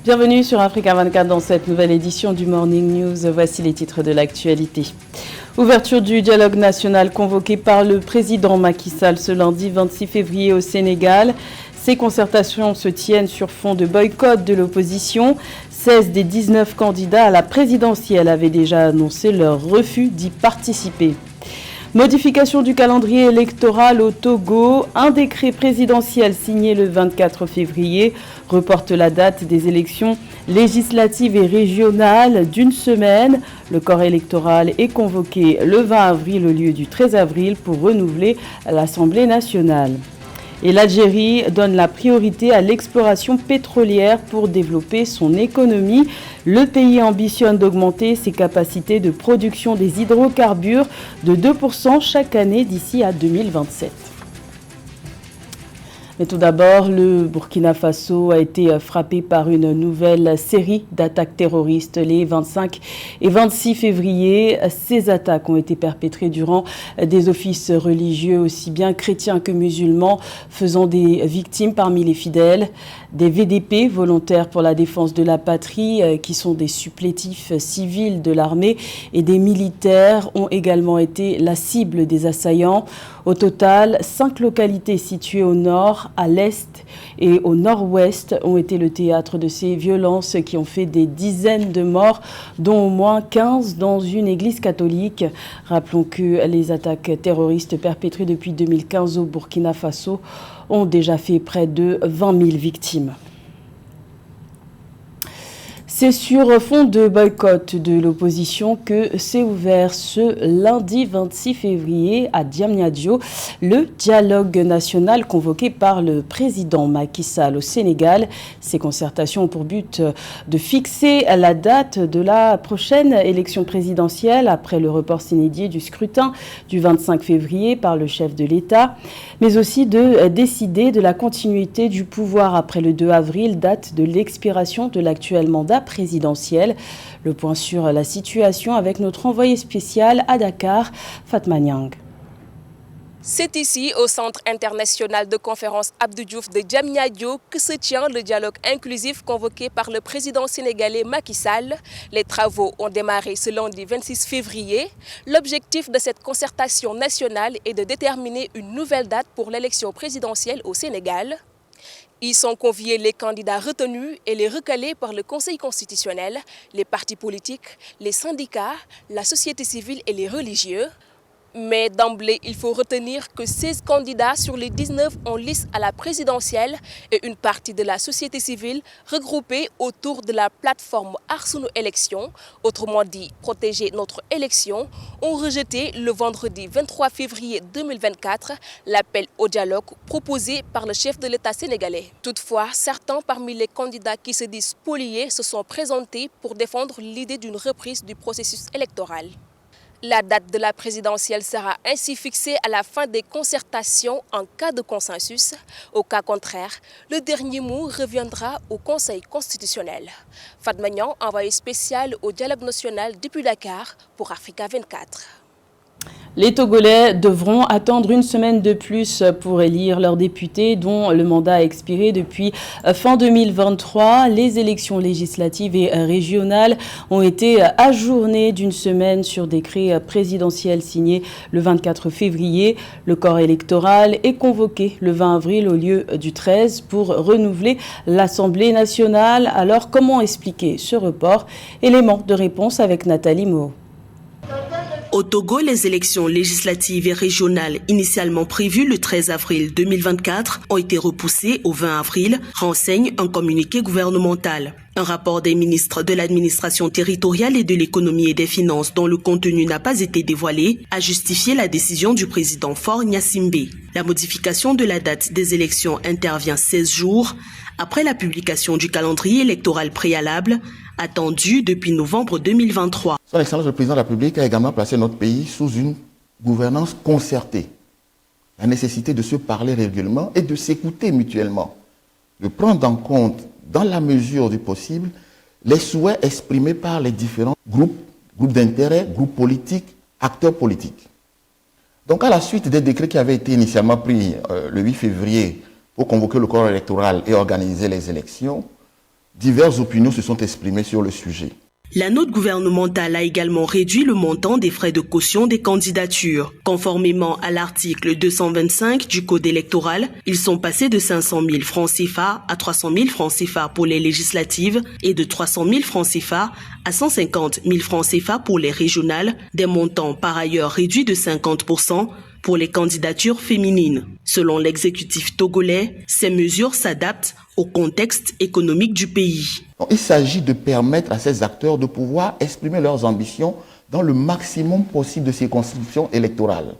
Bienvenue sur Africa 24 dans cette nouvelle édition du Morning News. Voici les titres de l'actualité. Ouverture du dialogue national convoqué par le président Macky Sall ce lundi 26 février au Sénégal. Ces concertations se tiennent sur fond de boycott de l'opposition. 16 des 19 candidats à la présidentielle avaient déjà annoncé leur refus d'y participer. Modification du calendrier électoral au Togo. Un décret présidentiel signé le 24 février reporte la date des élections législatives et régionales d'une semaine. Le corps électoral est convoqué le 20 avril au lieu du 13 avril pour renouveler l'Assemblée nationale. Et l'Algérie donne la priorité à l'exploration pétrolière pour développer son économie. Le pays ambitionne d'augmenter ses capacités de production des hydrocarbures de 2% chaque année d'ici à 2027. Mais tout d'abord, le Burkina Faso a été frappé par une nouvelle série d'attaques terroristes les 25 et 26 février. Ces attaques ont été perpétrées durant des offices religieux aussi bien chrétiens que musulmans, faisant des victimes parmi les fidèles. Des VDP, volontaires pour la défense de la patrie, qui sont des supplétifs civils de l'armée, et des militaires ont également été la cible des assaillants. Au total, 5 localités situées au nord, à l'est et au nord-ouest ont été le théâtre de ces violences qui ont fait des dizaines de morts, dont au moins 15 dans une église catholique. Rappelons que les attaques terroristes perpétrées depuis 2015 au Burkina Faso ont déjà fait près de 20 000 victimes. C'est sur fond de boycott de l'opposition que s'est ouvert ce lundi 26 février à Diamniadio le dialogue national convoqué par le président Macky Sall au Sénégal. Ces concertations ont pour but de fixer la date de la prochaine élection présidentielle après le report sine-die du scrutin du 25 février par le chef de l'État, mais aussi de décider de la continuité du pouvoir après le 2 avril, date de l'expiration de l'actuel mandat présidentielle. Le point sur la situation avec notre envoyé spécial à Dakar, Fatma Niang. C'est ici, au Centre international de conférence Abdou Diouf de Diamniadio, que se tient le dialogue inclusif convoqué par le président sénégalais Macky Sall. Les travaux ont démarré ce lundi 26 février. L'objectif de cette concertation nationale est de déterminer une nouvelle date pour l'élection présidentielle au Sénégal. Y sont conviés les candidats retenus et les recalés par le Conseil constitutionnel, les partis politiques, les syndicats, la société civile et les religieux. Mais d'emblée, il faut retenir que 16 candidats sur les 19 en lice à la présidentielle et une partie de la société civile regroupée autour de la plateforme Aar Sunu Élection, autrement dit Protéger notre élection, ont rejeté le vendredi 23 février 2024 l'appel au dialogue proposé par le chef de l'État sénégalais. Toutefois, certains parmi les candidats qui se disent spoliés se sont présentés pour défendre l'idée d'une reprise du processus électoral. La date de la présidentielle sera ainsi fixée à la fin des concertations en cas de consensus. Au cas contraire, le dernier mot reviendra au Conseil constitutionnel. Fatma Niang, envoyé spécial au dialogue national depuis Dakar pour Africa 24. Les Togolais devront attendre une semaine de plus pour élire leurs députés dont le mandat a expiré depuis fin 2023. Les élections législatives et régionales ont été ajournées d'une semaine sur décret présidentiel signé le 24 février. Le corps électoral est convoqué le 20 avril au lieu du 13 pour renouveler l'Assemblée nationale. Alors comment expliquer ce report? Élément de réponse avec Nathalie Mo. Au Togo, les élections législatives et régionales initialement prévues le 13 avril 2024 ont été repoussées au 20 avril, renseigne un communiqué gouvernemental. Un rapport des ministres de l'administration territoriale et de l'économie et des finances dont le contenu n'a pas été dévoilé a justifié la décision du président Faure Gnassingbé. La modification de la date des élections intervient 16 jours après la publication du calendrier électoral préalable attendu depuis novembre 2023. Son Excellence le Président de la République a également placé notre pays sous une gouvernance concertée. La nécessité de se parler régulièrement et de s'écouter mutuellement, de prendre en compte, dans la mesure du possible, les souhaits exprimés par les différents groupes d'intérêt, groupes politiques, acteurs politiques. Donc à la suite des décrets qui avaient été initialement pris le 8 février pour convoquer le corps électoral et organiser les élections, diverses opinions se sont exprimées sur le sujet. La note gouvernementale a également réduit le montant des frais de caution des candidatures. Conformément à l'article 225 du Code électoral, ils sont passés de 500 000 francs CFA à 300 000 francs CFA pour les législatives et de 300 000 francs CFA à 150 000 francs CFA pour les régionales, des montants par ailleurs réduits de 50% pour les candidatures féminines. Selon l'exécutif togolais, ces mesures s'adaptent au contexte économique du pays. Il s'agit de permettre à ces acteurs de pouvoir exprimer leurs ambitions dans le maximum possible de circonscriptions électorales.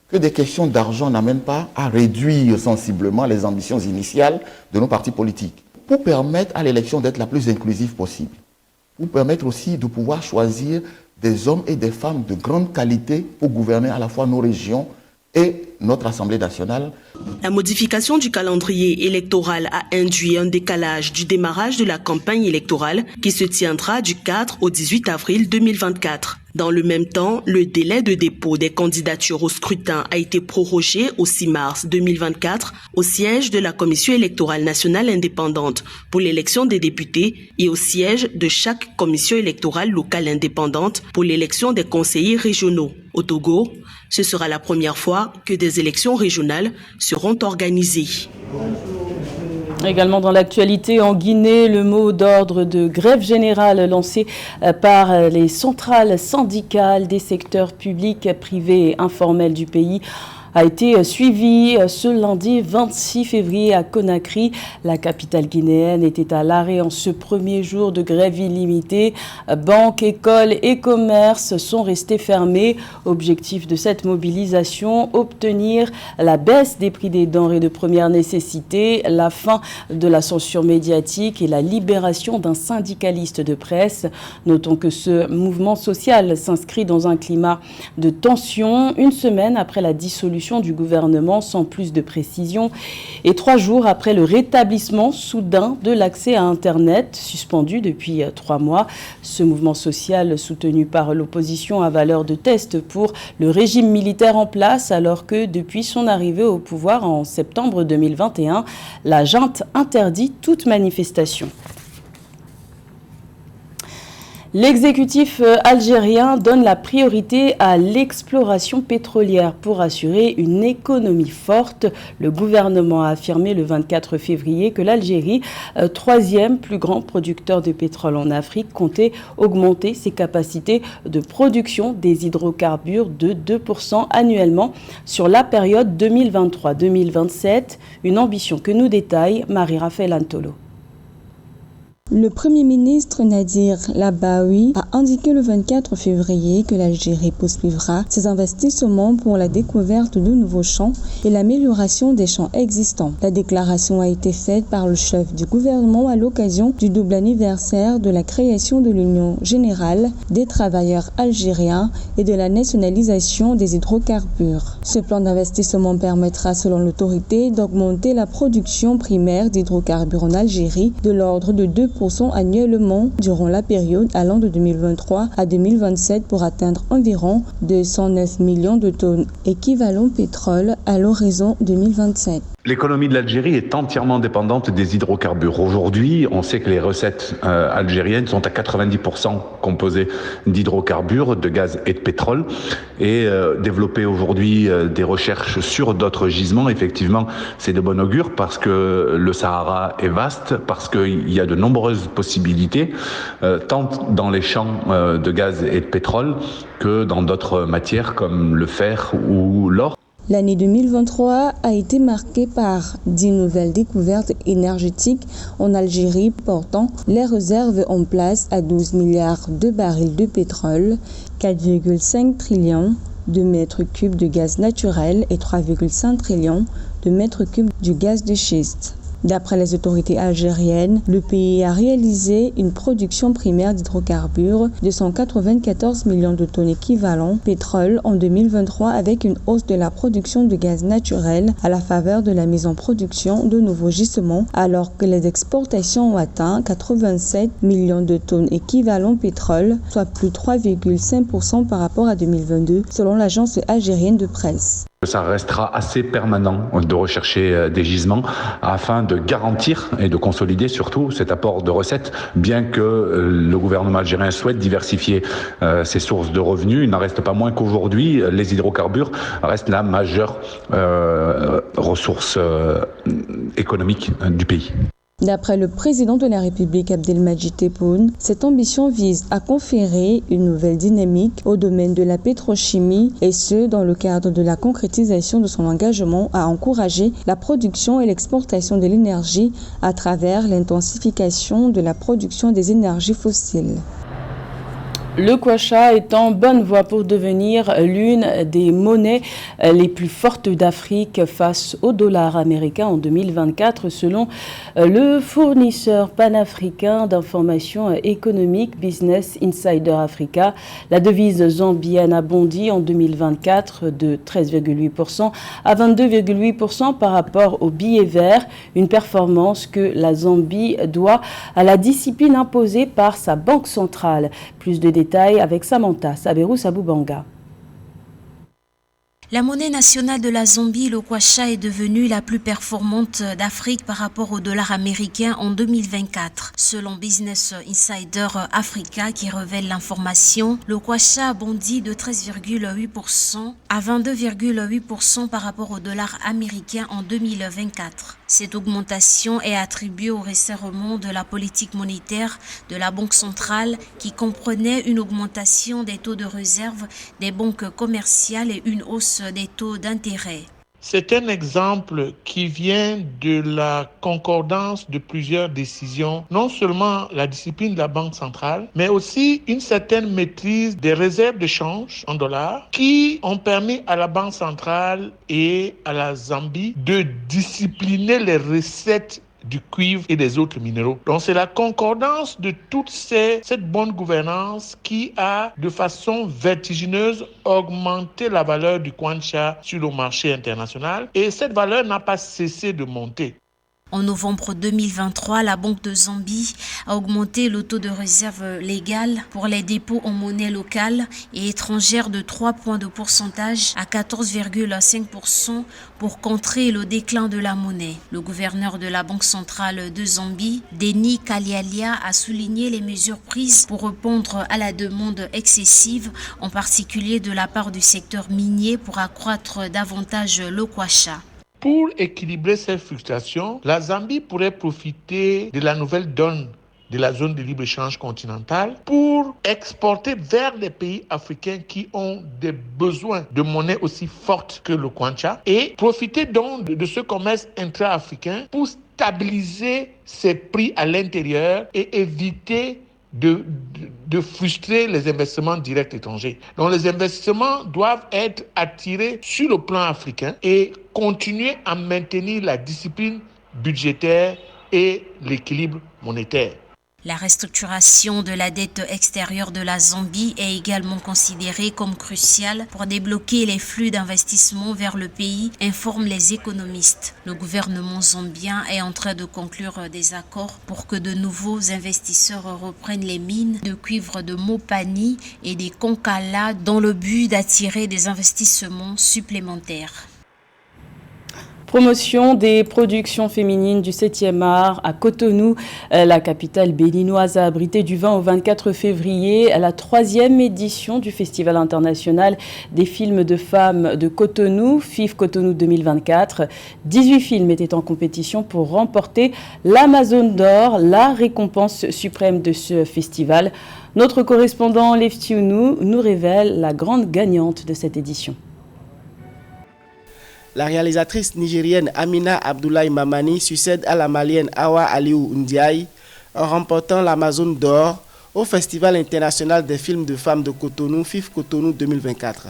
Que des questions d'argent n'amènent pas à réduire sensiblement les ambitions initiales de nos partis politiques. Pour permettre à l'élection d'être la plus inclusive possible. Pour permettre aussi de pouvoir choisir des hommes et des femmes de grande qualité pour gouverner à la fois nos régions et notre Assemblée nationale. La modification du calendrier électoral a induit un décalage du démarrage de la campagne électorale qui se tiendra du 4 au 18 avril 2024. Dans le même temps, le délai de dépôt des candidatures au scrutin a été prorogé au 6 mars 2024 au siège de la Commission électorale nationale indépendante pour l'élection des députés et au siège de chaque commission électorale locale indépendante pour l'élection des conseillers régionaux. Au Togo, ce sera la première fois que des élections régionales seront organisées. Également dans l'actualité, en Guinée, le mot d'ordre de grève générale lancé par les centrales syndicales des secteurs publics, privés et informels du pays a été suivi ce lundi 26 février à Conakry. La capitale guinéenne était à l'arrêt en ce premier jour de grève illimitée. Banques, écoles et commerces sont restés fermés. Objectif de cette mobilisation, obtenir la baisse des prix des denrées de première nécessité, la fin de la censure médiatique et la libération d'un syndicaliste de presse. Notons que ce mouvement social s'inscrit dans un climat de tension, une semaine après la dissolution du gouvernement sans plus de précision et 3 jours après le rétablissement soudain de l'accès à Internet suspendu depuis 3 mois. Ce mouvement social soutenu par l'opposition a valeur de test pour le régime militaire en place alors que depuis son arrivée au pouvoir en septembre 2021, la junte interdit toute manifestation. L'exécutif algérien donne la priorité à l'exploration pétrolière pour assurer une économie forte. Le gouvernement a affirmé le 24 février que l'Algérie, 3e plus grand producteur de pétrole en Afrique, comptait augmenter ses capacités de production des hydrocarbures de 2% annuellement sur la période 2023-2027. Une ambition que nous détaille Marie-Raphaël Antolo. Le Premier ministre Nadir Labaoui a indiqué le 24 février que l'Algérie poursuivra ses investissements pour la découverte de nouveaux champs et l'amélioration des champs existants. La déclaration a été faite par le chef du gouvernement à l'occasion du double anniversaire de la création de l'Union générale des travailleurs algériens et de la nationalisation des hydrocarbures. Ce plan d'investissement permettra, selon l'autorité, d'augmenter la production primaire d'hydrocarbures en Algérie de l'ordre de 2% annuellement durant la période allant de 2023 à 2027 pour atteindre environ 209 millions de tonnes équivalent pétrole à l'horizon 2027. L'économie de l'Algérie est entièrement dépendante des hydrocarbures. Aujourd'hui, on sait que les recettes algériennes sont à 90% composées d'hydrocarbures, de gaz et de pétrole. Et développer aujourd'hui des recherches sur d'autres gisements, effectivement, c'est de bon augure parce que le Sahara est vaste, parce qu'il y a de nombreuses possibilités, tant dans les champs de gaz et de pétrole que dans d'autres matières comme le fer ou l'or. L'année 2023 a été marquée par 10 nouvelles découvertes énergétiques en Algérie portant les réserves en place à 12 milliards de barils de pétrole, 4,5 trillions de mètres cubes de gaz naturel et 3,5 trillions de mètres cubes du gaz de schiste. D'après les autorités algériennes, le pays a réalisé une production primaire d'hydrocarbures de 194 millions de tonnes équivalent pétrole en 2023 avec une hausse de la production de gaz naturel à la faveur de la mise en production de nouveaux gisements alors que les exportations ont atteint 87 millions de tonnes équivalent pétrole, soit plus 3,5% par rapport à 2022 selon l'agence algérienne de presse. Ça restera assez permanent de rechercher des gisements afin de garantir et de consolider surtout cet apport de recettes. Bien que le gouvernement algérien souhaite diversifier ses sources de revenus, il n'en reste pas moins qu'aujourd'hui, les hydrocarbures restent la majeure ressource économique du pays. D'après le président de la République Abdelmadjid Tebboune, cette ambition vise à conférer une nouvelle dynamique au domaine de la pétrochimie et ce, dans le cadre de la concrétisation de son engagement à encourager la production et l'exportation de l'énergie à travers l'intensification de la production des énergies fossiles. Le kwacha est en bonne voie pour devenir l'une des monnaies les plus fortes d'Afrique face au dollar américain en 2024, selon le fournisseur panafricain d'informations économiques Business Insider Africa. La devise zambienne a bondi en 2024 de 13,8% à 22,8% par rapport au billet vert, une performance que la Zambie doit à la discipline imposée par sa banque centrale. Plus de détails avec Samantha Saberou-Saboubanga. La monnaie nationale de la Zambie, le kwacha, est devenue la plus performante d'Afrique par rapport au dollar américain en 2024. Selon Business Insider Africa qui révèle l'information, le kwacha a bondi de 13,8% à 22,8% par rapport au dollar américain en 2024. Cette augmentation est attribuée au resserrement de la politique monétaire de la Banque centrale qui comprenait une augmentation des taux de réserve des banques commerciales et une hausse des taux d'intérêt. C'est un exemple qui vient de la concordance de plusieurs décisions, non seulement la discipline de la Banque centrale, mais aussi une certaine maîtrise des réserves de change en dollars qui ont permis à la Banque centrale et à la Zambie de discipliner les recettes du cuivre et des autres minéraux. Donc c'est la concordance de cette bonne gouvernance qui a de façon vertigineuse augmenté la valeur du kwacha sur le marché international et cette valeur n'a pas cessé de monter. En novembre 2023, la Banque de Zambie a augmenté le taux de réserve légal pour les dépôts en monnaie locale et étrangère de 3 points de pourcentage à 14,5% pour contrer le déclin de la monnaie. Le gouverneur de la Banque centrale de Zambie, Denis Kalialia, a souligné les mesures prises pour répondre à la demande excessive, en particulier de la part du secteur minier pour accroître davantage le kwacha. Pour équilibrer ces fluctuations, la Zambie pourrait profiter de la nouvelle donne de la zone de libre-échange continentale pour exporter vers les pays africains qui ont des besoins de monnaie aussi forte que le kwacha et profiter donc de ce commerce intra-africain pour stabiliser ses prix à l'intérieur et éviter de frustrer les investissements directs étrangers. Donc les investissements doivent être attirés sur le plan africain et continuer à maintenir la discipline budgétaire et l'équilibre monétaire. La restructuration de la dette extérieure de la Zambie est également considérée comme cruciale pour débloquer les flux d'investissement vers le pays, informent les économistes. Le gouvernement zambien est en train de conclure des accords pour que de nouveaux investisseurs reprennent les mines de cuivre de Mopani et des Konkala dans le but d'attirer des investissements supplémentaires. Promotion des productions féminines du 7e art à Cotonou. La capitale béninoise a abrité du 20 au 24 février la 3e édition du Festival international des films de femmes de Cotonou, FIF Cotonou 2024. 18 films étaient en compétition pour remporter l'Amazone d'or, la récompense suprême de ce festival. Notre correspondant Leftiounou nous révèle la grande gagnante de cette édition. La réalisatrice nigérienne Amina Abdoulaye Mamani succède à la malienne Awa Aliou Ndiaye en remportant l'Amazone d'or au Festival international des films de femmes de Cotonou, FIF Cotonou 2024.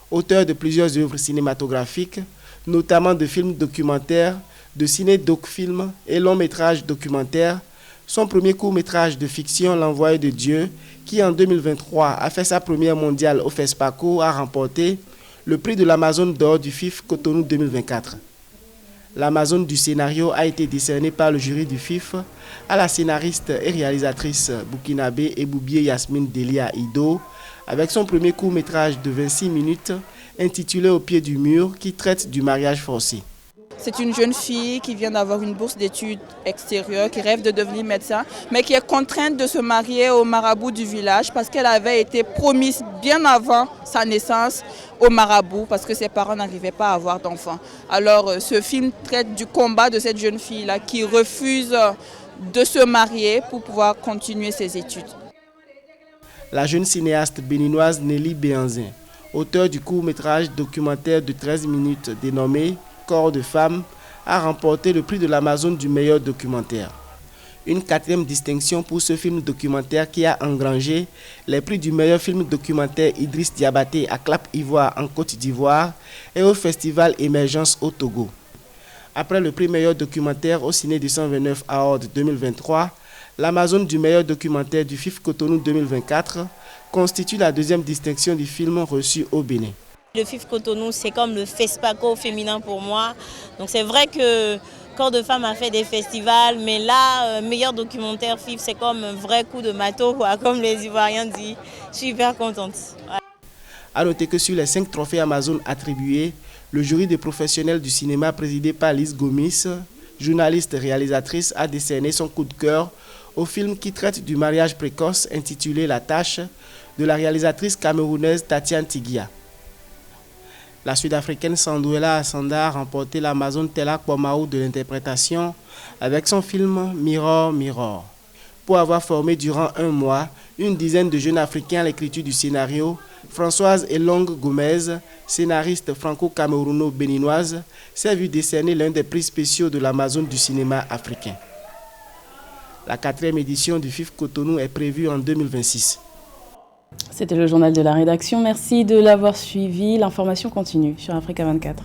Auteur de plusieurs œuvres cinématographiques, notamment de films documentaires, de ciné-doc-films et longs-métrages documentaires, son premier court-métrage de fiction, L'Envoyé de Dieu, qui en 2023 a fait sa première mondiale au FESPACO, a remporté le prix de l'Amazone d'or du FIF Cotonou 2024. L'Amazone du scénario a été décernée par le jury du FIF à la scénariste et réalisatrice burkinabé Eboubié Yasmine Delia Ido avec son premier court-métrage de 26 minutes intitulé Au pied du mur, qui traite du mariage forcé. C'est une jeune fille qui vient d'avoir une bourse d'études extérieures, qui rêve de devenir médecin, mais qui est contrainte de se marier au marabout du village parce qu'elle avait été promise bien avant sa naissance au marabout parce que ses parents n'arrivaient pas à avoir d'enfants. Alors ce film traite du combat de cette jeune fille-là qui refuse de se marier pour pouvoir continuer ses études. La jeune cinéaste béninoise Nelly Béanzin, auteure du court-métrage documentaire de 13 minutes dénommé Corps de femme, a remporté le prix de l'Amazon du meilleur documentaire. Une 4e distinction pour ce film documentaire qui a engrangé les prix du meilleur film documentaire Idriss Diabaté à Clap Ivoire en Côte d'Ivoire et au Festival Émergence au Togo. Après le prix meilleur documentaire au Ciné 229 Award 2023, l'Amazon du meilleur documentaire du FIF Cotonou 2024 constitue la 2e distinction du film reçu au Bénin. Le FIF Cotonou, c'est comme le FESPACO féminin pour moi. Donc c'est vrai que Corps de femme a fait des festivals, mais là, meilleur documentaire FIF, c'est comme un vrai coup de marteau, quoi, comme les Ivoiriens disent. Je suis hyper contente. Ouais. A noter que sur les 5 trophées Amazon attribués, le jury des professionnels du cinéma présidé par Lise Gomis, journaliste et réalisatrice, a décerné son coup de cœur au film qui traite du mariage précoce intitulé La Tâche de la réalisatrice camerounaise Tatiane Tigia. La sud-africaine Sanduela Asanda a remporté l'Amazon Tela Kwamaou de l'interprétation avec son film Mirror, Mirror. Pour avoir formé durant 1 mois une dizaine de jeunes Africains à l'écriture du scénario, Françoise Elong Gomez, scénariste franco-camerouno-béninoise, s'est vue décerner l'un des prix spéciaux de l'Amazon du cinéma africain. La 4e édition du FIF Cotonou est prévue en 2026. C'était le journal de la rédaction. Merci de l'avoir suivi. L'information continue sur Africa 24.